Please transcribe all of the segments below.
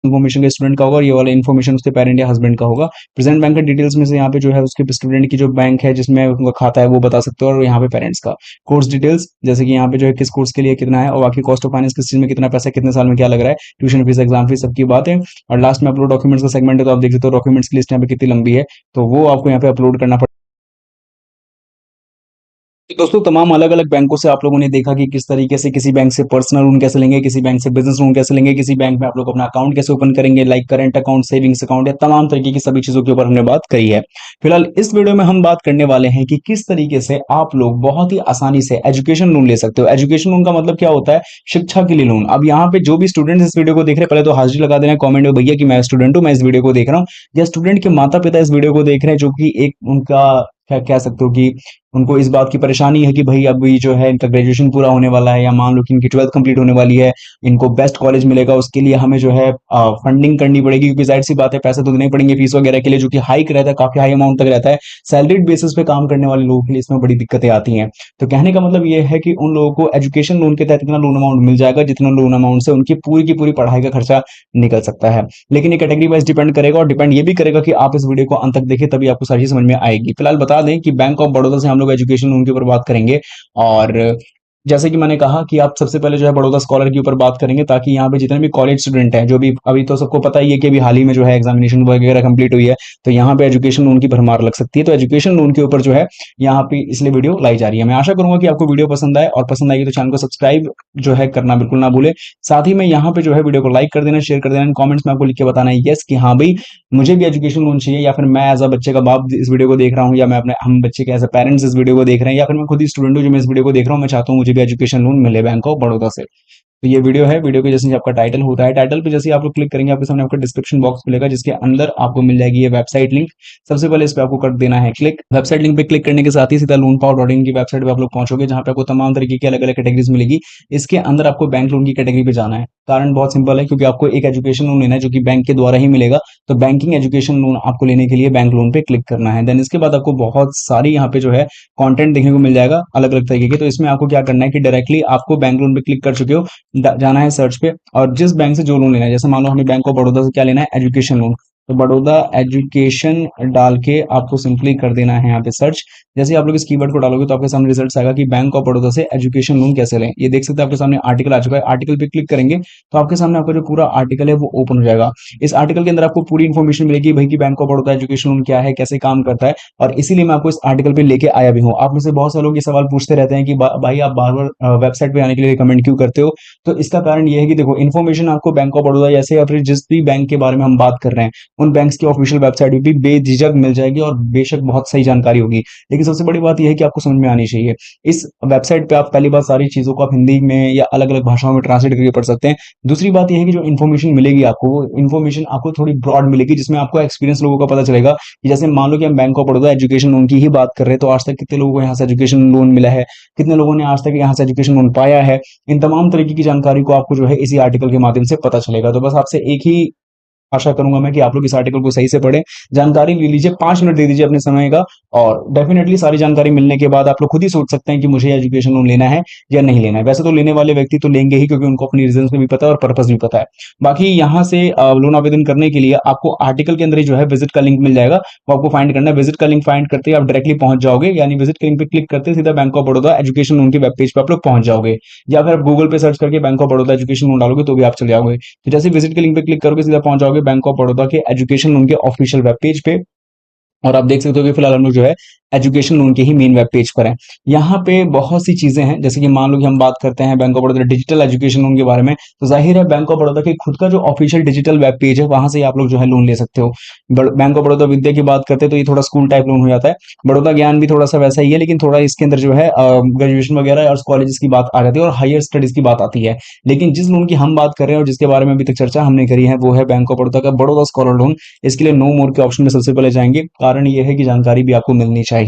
Information का student का होगा और ये वाला इन्फॉर्मेशन उसके पेरेंट या हस्बैंड का होगा। प्रेजेंट बैंक का डिटेल्स में से यहाँ पे जो है उसके स्टूडेंट की जो बैंक है जिसमें उनका खाता है वो बता सकते हो, और यहाँ पे पेरेंट्स का कोर्स डिटेल्स, जैसे कि यहाँ पे जो है किस कोर्स के लिए कितना है, और बाकी कॉस्ट ऑफ फाइनेंस किस चीज में कितना पैसा कितने साल में क्या लग रहा है, ट्यूशन फीस एग्जाम फीस सबकी बात है। और लास्ट में अपलोड डॉक्यूमेंट्स का सेगमेंट है, तो आप देख सकते हो डॉक्यूमेंट्स की लिस्ट यहाँ पे कितनी लंबी है, तो वो आपको यहाँ पे अपलोड करना। दोस्तों तमाम अलग अलग बैंकों से आप लोगों ने देखा कि किस तरीके से किसी बैंक से पर्सनल लोन कैसे लेंगे, किसी बैंक से बिजनेस लोन कैसे लेंगे, किसी बैंक में आप लोग अपना अकाउंट कैसे ओपन करेंगे, like current account, savings account, या तमाम तरीके की सभी चीजों के ऊपर हमने बात करी है। फिलहाल इस वीडियो में हम बात करने वाले हैं कि किस तरीके से आप लोग बहुत ही आसानी से एजुकेशन लोन ले सकते हो। एजुकेशन लोन का मतलब क्या होता है? शिक्षा के लिए लोन। अब यहाँ पे जो भी स्टूडेंट्स इस वीडियो को देख रहे हैं, पहले तो हाजिरी लगा देना कमेंट में भैया कि मैं स्टूडेंट हूँ, मैं इस वीडियो को देख रहा हूँ, या स्टूडेंट के माता पिता इस वीडियो को देख रहे हैं जो कि एक उनका क्या कह सकते हो कि उनको इस बात की परेशानी है कि भाई अभी जो है इनका ग्रेजुएशन पूरा होने वाला है, या मान लो कि इनकी 12th कंप्लीट होने वाली है, इनको बेस्ट कॉलेज मिलेगा, उसके लिए हमें जो है फंडिंग करनी पड़ेगी, क्योंकि जाहिर सी बात है पैसे तो देने ही पड़ेंगे फीस वगैरह के लिए, जो कि हाइक रहता है, काफी हाई अमाउंट तक रहता है। सैलरीड बेसिस पे काम करने वाले लोगों के लिए इसमें बड़ी दिक्कतें आती हैं। तो कहने का मतलब ये है कि उन लोगों को एजुकेशन लोन के तहत इतना लोन अमाउंट मिल जाएगा जितना लोन अमाउंट से उनकी पूरी की पूरी पढ़ाई का खर्चा निकल सकता है। लेकिन ये कैटेगरी वाइज डिपेंड करेगा, और डिपेंड ये भी करेगा कि आप इस वीडियो को अंत तक देखें, तभी आपको सारी चीज समझ में आएगी। फिलहाल बता दें कि बैंक ऑफ बड़ौदा से हम लोग एजुकेशन लोन के ऊपर बात करेंगे, और जैसे कि मैंने कहा कि आप सबसे पहले जो है बड़ौदा स्कॉलर के ऊपर बात करेंगे, ताकि यहाँ पे जितने भी कॉलेज स्टूडेंट हैं, जो भी अभी तो सबको पता ही है कि अभी हाल ही में जो है एग्जामिनेशन वगैरह कंप्लीट हुई है, तो यहाँ पे एजुकेशन लोन की भरमार लग सकती है। तो एजुकेशन लोन के ऊपर जो है यहाँ पे इसलिए वीडियो लाई जा रही है। मैं आशा करूंगा कि आपको वीडियो पसंद आए, और पसंद आएगी तो चैनल को सब्सक्राइब जो है करना बिल्कुल ना भूले। साथ ही में यहाँ पे जो है वीडियो को लाइक कर देना, शेयर कर देना, कॉमेंट्स में आपको लिख के बताना है यस कि हाँ भाई मुझे भी एजुकेशन लोन चाहिए, या फिर मैं एज अ बच्चे का बाप इस वीडियो को देख रहा हूँ, या मैं अपने हम बच्चे के एज अ पेरेंट्स इस वीडियो को देख रहे हैं, या फिर मैं खुद ही स्टूडेंट हूँ जो मैं इस वीडियो को देख रहा हूँ, मैं चाहता हूँ मुझे भी एजुकेशन लोन मिले बैंक ऑफ बड़ौदा से। तो ये वीडियो है, वीडियो के जैसे ही आपका टाइटल होता है, टाइटल पे जैसे ही आप लोग क्लिक करेंगे आपके सामने आपका डिस्क्रिप्शन बॉक्स मिलेगा, जिसके अंदर आपको मिल जाएगी ये वेबसाइट लिंक। सबसे पहले इस पे आपको कर देना है क्लिक। वेबसाइट लिंक पे क्लिक करने के साथ ही सीधा लोन पावर डॉट इन की वेबसाइट पे आप लोग पहुंचोगे, जहां पे आपको तमाम तरीके की अलग अलग कैटेगरीज मिलेगी। इसके अंदर आपको बैंक लोन की कैटेगरी पे जाना है। कारण बहुत सिंपल है, क्योंकि आपको एक एजुकेशन लोन लेना है जो कि बैंक के द्वारा ही मिलेगा। तो बैंकिंग एजुकेशन लोन आपको लेने के लिए बैंक लोन पे क्लिक करना है। देन इसके बाद आपको बहुत सारी यहाँ पे जो है कंटेंट देखने को मिल जाएगा अलग अलग तरीके के। तो इसमें आपको क्या करना है कि डायरेक्टली आपको बैंक लोन पे क्लिक कर चुके हो, जाना है सर्च पे, और जिस बैंक से जो लोन लेना है, जैसे मान लो हमें बैंक ऑफ बड़ौदा से क्या लेना है, एजुकेशन लोन, तो बड़ौदा एजुकेशन डाल के आपको सिंपली कर देना है यहाँ पे सर्च। जैसे ही आप लोग इस कीवर्ड को डालोगे तो आपके सामने रिजल्ट आएगा कि बैंक ऑफ बड़ौदा से एजुकेशन लोन कैसे लें। ये देख सकते हैं आपके सामने आर्टिकल आ चुका है। आर्टिकल पे क्लिक करेंगे तो आपके सामने आपका जो पूरा आर्टिकल है वो ओपन हो जाएगा। इस आर्टिकल के अंदर आपको पूरी इन्फॉर्मेशन मिलेगी भाई कि bank of Baroda education loan क्या है, कैसे काम करता है, और इसीलिए मैं आपको इस आर्टिकल पे लेके आया भी हूँ। आप में से बहुत सारे लोग ये सवाल पूछते रहते हैं कि भाई आप बार बार वेबसाइट पे आने के लिए रिकमेंड क्यों करते हो? तो इसका कारण ये है कि देखो इन्फॉर्मेशन आपको बैंक ऑफ बड़ौदा जैसे, या फिर जिस भी बैंक के बारे में हम बात कर रहे हैं, उन बैंक्स की ऑफिशियल वेबसाइट पे भी बेझिझक मिल जाएगी, और बेशक बहुत सही जानकारी होगी। लेकिन सबसे बड़ी बात यह है कि आपको समझ में आनी चाहिए। इस वेबसाइट पे आप पहली बात सारी चीजों को आप हिंदी में या अलग अलग भाषाओं में ट्रांसलेट करके पढ़ सकते हैं। दूसरी बात यह है कि जो इन्फॉर्मेशन मिलेगी आपको, वो इन्फॉर्मेशन आपको थोड़ी ब्रॉड मिलेगी, जिसमें आपको एक्सपीरियंस लोगों का पता चलेगा कि जैसे मान लो कि हम bank of Baroda education loan की ही बात कर रहे हैं, तो आज तक कितने लोगों को यहाँ से एजुकेशन लोन मिला है, कितने लोगों ने आज तक यहाँ से एजुकेशन लोन पाया है। इन तमाम तरीके की जानकारी को आपको जो है इसी आर्टिकल के माध्यम से पता चलेगा। तो बस आपसे एक ही आशा करूंगा मैं कि आप लोग इस आर्टिकल को सही से पढ़ें, जानकारी ले लीजिए, 5 मिनट दे दीजिए अपने समय का, और डेफिनेटली सारी जानकारी मिलने के बाद आप लोग खुद ही सोच सकते हैं कि मुझे एजुकेशन लोन लेना है या नहीं लेना है। वैसे तो लेने वाले व्यक्ति तो लेंगे ही, क्योंकि उनको अपनी रीजन भी पता है और पर्पस भी पता है। बाकी यहाँ से लोन आवेदन करने के लिए आपको आर्टिकल के अंदर ही जो है विजिट का लिंक मिल जाएगा, वो आपको फाइंड करना है। विजिट का लिंक फाइंड करते ही आप डायरेक्टली पहुंच जाओगे, यानी विजिट के लिंक पे क्लिक करते सीधा bank of Baroda education loan के वेब पेज पे आप लोग पहुंच जाओगे, या फिर आप गूगल पे सर्च करके bank of Baroda education loan डालोगे तो भी आप चले जाओगे। तो जैसे विजिट के लिंक पे क्लिक करोगे सीधा पहुंच जाओगे बैंक ऑफ बड़ौदा के एजुकेशन लोन के ऑफिशियल वेब पेज पे। और आप देख सकते हो कि फिलहाल हम लोग जो है एजुकेशन लोन के ही मेन वेब पेज पर हैं। यहाँ पे बहुत सी चीजें हैं, जैसे कि मान लो कि हम बात करते हैं bank of Baroda digital education loan के बारे में, तो जाहिर है बैंक ऑफ बड़ौदा के खुद का जो ऑफिशियल डिजिटल वेब पेज है वहां से आप लोग जो है लोन ले सकते हो। बैंक ऑफ बड़ौदा विद्या की बात करते हैं तो ये थोड़ा स्कूल टाइप लोन हो जाता है। बड़ौदा ज्ञान भी थोड़ा सा वैसा ही है, लेकिन थोड़ा इसके अंदर जो है ग्रेजुएशन वगैरह और कॉलेजेस की बात आ जाती है, और हायर स्टडीज की बात आती है। लेकिन जिस लोन की हम बात कर रहे हैं और जिसके बारे में अभी तक चर्चा हमने करी है, वो है बैंक ऑफ बड़ौदा का बड़ौदा स्कॉलर लोन। इसके लिए नो मोर के ऑप्शन में सबसे पहले जाएंगे, कारण ये है कि जानकारी भी आपको मिलनी चाहिए।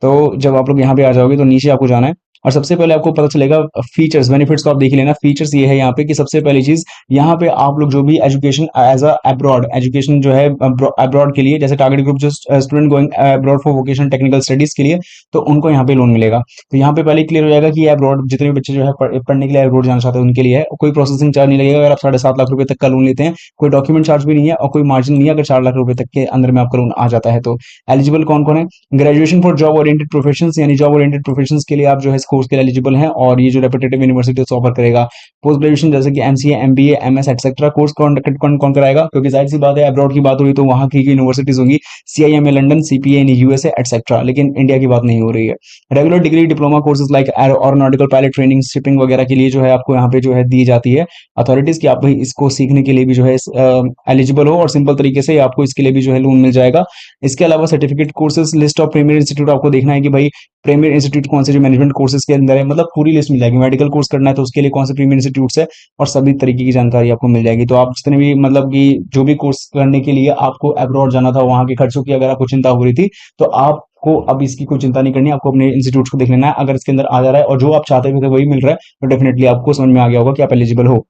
तो जब आप लोग यहाँ पे आ जाओगे तो नीचे आपको जाना है, और सबसे पहले आपको पता चलेगा फीचर्स, बेनिफिट्स को आप देख लेना। फीचर्स ये है यहाँ पे कि सबसे पहली चीज, यहाँ पे आप लोग जो भी education as a abroad, education जो है अब्रॉड के लिए, जैसे टारगेट ग्रुप जो student going abroad for vocational technical studies के लिए, तो उनको यहाँ पे लोन मिलेगा। तो यहाँ पे पहले क्लियर हो जाएगा कि अब्रॉड जितने भी बच्चे जो है पढ़ने के लिए अब्रॉड जाना चाहते हैं उनके लिए है। कोई प्रोसेसिंग चार्ज नहीं लगेगा अगर आप 7.5 लाख रुपए तक का लोन लेते हैं। कोई डॉक्यूमेंट चार्ज भी नहीं है और कोई मार्जिन नहीं है अगर 4 लाख रुपए तक के अंदर में आपका लोन आ जाता है तो। एलिजिबल कौन कौन है? Graduation for job oriented profession, यानी जॉब ओरिएंटेड प्रोफेशन के लिए आप जो है इस कोर्स के लिए एलिजिबल हैं, और ये जो रेपुटेटिव यूनिवर्सिटी ऑफर करेगा। पोस्ट ग्रेजुएशन जैसे कि MCA, MBA, MS etcetera course कौन कराएगा, क्योंकि जाहिर सी बात है अब्रॉड की बात हो रही तो वहां की यूनिवर्सिटीज होंगी, CIMA London, CPA in USA etcetera, लेकिन इंडिया की बात नहीं हो रही है। Regular degree diploma courses like aeronautical pilot training, shipping वगैरह के लिए जो है आपको यहाँ पे जो है दी जाती है अथॉरिटीज की, आप भाई इसको सीखने के लिए भी जो है एलिजिबल हो, और सिंपल तरीके से आपको इसके लिए भी जो है लोन मिल जाएगा। इसके अलावा certificate courses, list of premier institute आपको देखना है कि भाई प्रीमियर इंस्टीट्यूट कौन से जो मैनेजमेंट कोर्सेज के अंदर है, मतलब पूरी लिस्ट मिल जाएगी। मेडिकल कोर्स करना है तो उसके लिए कौन से प्रीमियर इंस्टीट्यूट है, और सभी तरीके की जानकारी आपको मिल जाएगी। तो आप जितने भी मतलब कि जो भी कोर्स करने के लिए आपको अब्रॉड जाना था वहां के खर्चों की अगर आपको चिंता हो रही थी, तो आपको अब इसकी कोई चिंता नहीं करनी है। आपको अपने इंस्टीट्यूट को देख लेना है, अगर इसके अंदर आ जा रहा है और जो आप चाहते थे वही मिल रहा है, तो डेफिनेटली आपको समझ में आ गया होगा कि आप एलिजिबल हो।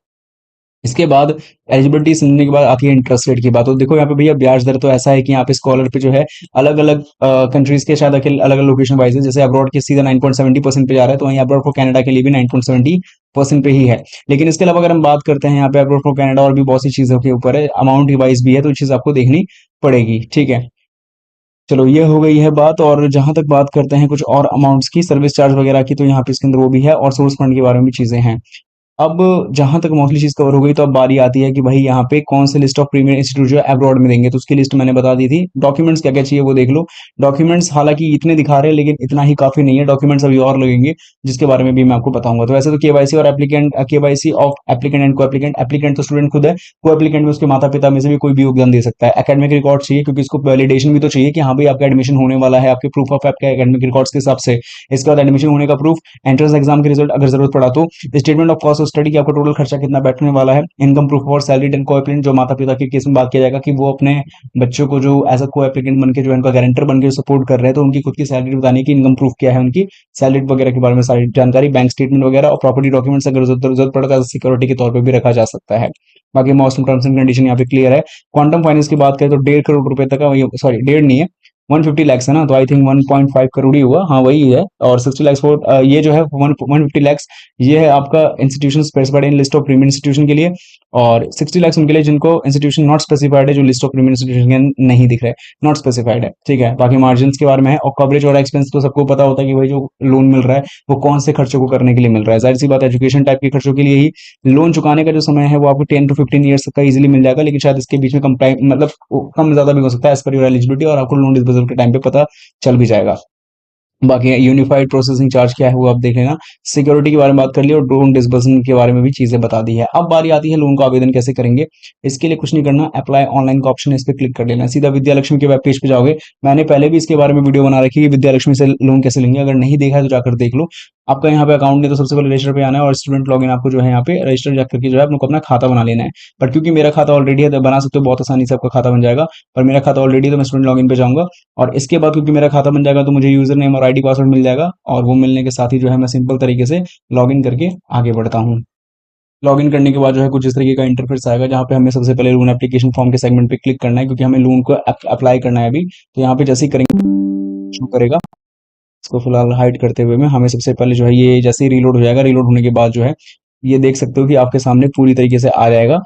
इसके बाद एलिजिबिलिटी सुनने के बाद आती है इंटरेस्ट रेट की बात। तो देखो यहाँ पे भैया ब्याज दर तो ऐसा है कि यहाँ पे स्कॉलर पे जो है अलग अलग कंट्रीज के शायद अलग अलग लोकेशन वाइज है। जैसे अब्रॉड के सीधा 9.70% पे जा रहा है, तो वहीं अब्रॉड फॉर कनाडा के लिए भी 9.70% पे ही है। लेकिन इसके अलावा अगर हम बात करते हैं यहाँ पे अब्रॉड फॉर कनाडा, और भी बहुत सी चीजों के ऊपर है, अमाउंट वाइज भी है, तो चीज आपको देखनी पड़ेगी। ठीक है, चलो ये हो गई है बात। और जहां तक बात करते हैं कुछ और अमाउंट्स की, सर्विस चार्ज वगैरह की, तो यहाँ पे इसके अंदर वो भी है, और सोर्स फंड के बारे में भी चीजें हैं। अब जहां तक मोस्टली चीज कवर हो गई, तो अब बारी आती है कि भाई यहाँ पे कौन से लिस्ट ऑफ प्रीमियर इंस्टीट्यूट जो है अब्रॉड में देंगे, तो उसकी लिस्ट मैंने बता दी थी। डॉक्यूमेंट्स क्या क्या चाहिए वो देख लो। डॉक्यूमेंट्स हालांकि इतने दिखा रहे हैं लेकिन इतना ही काफी नहीं है, डॉक्यूमेंट्स अभी और लगेंगे जिसके बारे में भी मैं आपको बताऊंगा। तो वैसे तो केवाईसी और applicant, KYC of applicant and को एप्लीकेंट, एप्लीकेंट तो स्टूडेंट खुद है, को एप्लीकेंट में उसके माता पिता में से भी कोई भी योगदान दे सकता है। एकेडमिक रिकॉर्ड चाहिए क्योंकि इसको वैलिडेशन भी तो चाहिए कि हाँ भाई आपका एडमिशन होने वाला है, आपके प्रूफ ऑफ आपके एकेडमिक रिकॉर्ड्स के हिसाब से। इसके बाद एडमिशन होने का प्रूफ, एंट्रेंस एग्जाम के रिजल्ट अगर जरूरत पड़ा तो, statement of cost of study की आपको टोटल खर्चा कितना बैठने वाला है, इनकम प्रूफ और सैलरी एंड को एप्लीकेंट, जो माता पिता के केस में बात किया जाएगा कि वो अपने बच्चों को जो एज अ को एप्लीकेंट बन के जो इनका गारंटर बन के सपोर्ट कर रहे हैं, तो उनकी खुद की सैलरी बताने की, इनकम प्रूफ क्या है उनकी, सैलरी वगैरह के बारे में सारी जानकारी, बैंक स्टेटमेंट वगैरह, और प्रॉपर्टी डॉक्यूमेंट्स अगर जरूरत पड़ता है सिक्योरिटी के तौर पर भी रखा जा सकता है। बाकी मौसम टर्म्स एंड कंडीशन यहाँ पे क्लियर है। क्वांटम फाइनेंस की बात करें तो 1.5 करोड़ रुपए तक का, सॉरी 1.5 नहीं है, 150 लैक्स है ना, तो आई थिंक 1.5 करोड़ ही हुआ, हाँ वही है। और 60 लैक्स फॉर ये जो है 150 लैक्स, ये है आपका institution specified in list of premier institution के लिए, और 60 लैक्स उनके लिए जिनको इंस्टीट्यूशन नॉट स्पेसिफाइड है, जो लिस्ट ऑफ प्रीमियर इंस्टीट्यूशन के नहीं दिख रहे, नॉट स्पेसिफाइड है। ठीक है, बाकी मार्जिन के बारे में है। और कवरेज और एक्सपेंस तो सबको पता होता है कि भाई जो लोन मिल रहा है वो कौन से खर्चों को करने के लिए मिल रहा है। जाहिर सी बात है एजुकेशन टाइप के खर्चों के लिए ही लोन चुकाने का जो समय है वो आपको 10 to 15 ईयर्स का इजीली मिल जाएगा, लेकिन शायद इसके बीच में कम टाइम, मतलब कम ज्यादा भी हो सकता है एज पर योर एलिजिबिलिटी, और आपको लोन डिस्बर्सल के टाइम पे पता चल भी जाएगा। बाकी यूनिफाइड प्रोसेसिंग चार्ज क्या है वो आप देख लेना। सिक्योरिटी के बारे में बात कर ली, और लोन डिसबर्समेंट के बारे में भी चीजें बता दी है। अब बारी आती है लोन का आवेदन कैसे करेंगे। इसके लिए कुछ नहीं करना, अप्लाई ऑनलाइन का ऑप्शन है, इस पर क्लिक कर लेना, सीधा विद्या लक्ष्मी के वेब पेज पे जाओगे। मैंने पहले भी इसके बारे में वीडियो बना रखी है, विद्या लक्ष्मी से लोन कैसे लेंगे, अगर नहीं देखा है तो जाकर देख लो। आपका यहाँ पे अकाउंट नहीं, तो सबसे पहले रजिस्टर पे आना है, और स्टूडेंट लॉगिन आपको जो है यहाँ पे रजिस्टर जाकर के जो है आपको अपना खाता बना लेना है। पर क्योंकि मेरा खाता ऑलरेडी है तो बना सकते हो बहुत आसानी से, आपका खाता बन जाएगा। पर मेरा खाता ऑलरेडी, तो मैं स्टूडेंट लॉगिन पे जाऊंगा, और इसके बाद क्योंकि मेरा खाता बन जाएगा तो मुझे यूजर नेम और आईडी पासवर्ड मिल जाएगा, और वो मिलने के साथ ही जो है मैं सिंपल तरीके से लॉगिन करके आगे बढ़ता हूँ। लॉगिन करने के बाद जो है कुछ इस तरीके का इंटरफेस आएगा, जहाँ पे हमें सबसे पहले लोन एप्लीकेशन फॉर्म के सेगमेंट पे क्लिक करना है, क्योंकि हमें लोन को अप्लाई करना है अभी। तो यहाँ पे जैसे ही करेंगे शो करेगा, इसको फिलहाल हाइड करते हुए में हमें सबसे पहले जो है ये जैसे ही रीलोड हो जाएगा, रीलोड होने के बाद जो है ये देख सकते हो कि आपके सामने पूरी तरीके से आ जाएगा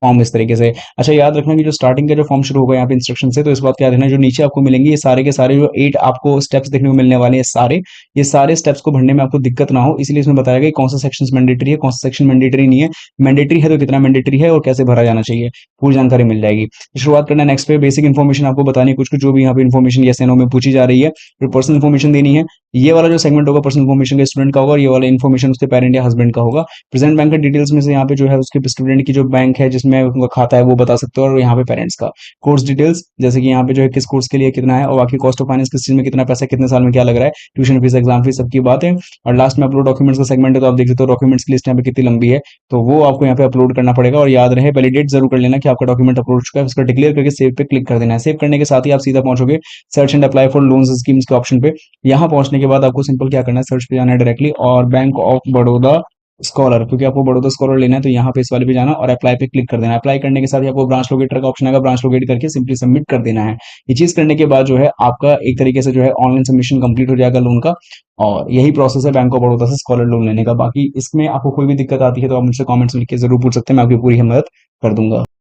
फॉर्म इस तरीके से। अच्छा याद रखना कि जो स्टार्टिंग का जो फॉर्म शुरू होगा यहाँ पे इंस्ट्रक्शन से, तो इस बात का याद रखना जो नीचे आपको मिलेंगे ये सारे के सारे जो 8 आपको स्टेप्स देखने को मिलने वाले हैं, सारे ये सारे स्टेप्स को भरने में आपको दिक्कत ना हो, इसलिए इसमें बताया गया कि कौन सा सेक्शन मैंडेटरी है, कौन सा सेक्शन मैंडेटरी नहीं है, मैंडेटरी है तो कितना मैंडेटरी है और कैसे भरा जाना चाहिए, पूरी जानकारी मिल जाएगी। शुरुआत करना नेक्स्ट पे बेसिक इन्फॉर्मेशन आपको बतानी है, कुछ कुछ जो भी यहाँ पे इन्फॉर्मेशन यस या नो में पूछी जा रही है, जो पर्सनल इन्फॉर्मेशन देनी है। ये वाला जो सेगमेंट होगा पर्सनल इन्फॉर्मेशन का स्टूडेंट का होगा, और ये वाला इन्फॉर्मेशन उसके पेरेंट या हस्बैंड का होगा। प्रेजेंट बैंक का डिटेल्स में से यहाँ पे जो है उसके स्टूडेंट की जो बैंक है जिसमें में उनका खाता है वो बता सकते हो, और यहाँ पे पेरेंट्स का कोर्स डिटेल्स, जैसे कि यहाँ पे जो है किस कोर्स के लिए कितना है, और बाकी कॉस्ट ऑफ फाइनेंस किस चीज में कितना पैसा कितने साल में क्या लग रहा है, ट्यूशन फीस एग्जाम फीस सबकी बात है। और लास्ट में अपलोड डॉक्यूमेंट्स का सेगमेंट है, तो आप देख सकते हो डॉक्यूमेंट्स की लिस्ट यहाँ पे कितनी लंबी है, तो वो आपको यहाँ पे अपलोड करना पड़ेगा। और याद रहे वैलिडेट जरूर कर लेना कि आपका डॉक्यूमेंट अपलोड हो चुका है, उसका डिक्लेयर करके सेव पे क्लिक कर देना है। सेव करने के साथ ही आप सीधा पहुंचोगे search and apply for loans schemes के ऑप्शन पे। यहाँ पहुंचने के बाद आपको सिंपल क्या करना है, सर्च पे जाना है डायरेक्टली, और बैंक ऑफ बड़ौदा स्कॉलर, क्योंकि आपको बड़ौदा स्कॉलर लेना है तो यहाँ पे इस वाले पे जाना और अप्लाई पे क्लिक कर देना है। अप्लाई करने के साथ ही आपको ब्रांच लोकेटर का ऑप्शन आएगा, ब्रांच लोकेट करके सिंपली सबमिट कर देना है। ये चीज करने के बाद जो है आपका एक तरीके से जो है ऑनलाइन सबमिशन कंप्लीट हो जाएगा लोन का। और यही प्रोसेस है बैंक ऑफ बड़ौदा से स्कॉलर लोन लेने का। बाकी इसमें आपको कोई भी दिक्कत आती है तो आप मुझसे कमेंट्स में लिख के जरूर पूछ सकते हैं, मैं आपकी पूरी मदद कर दूंगा।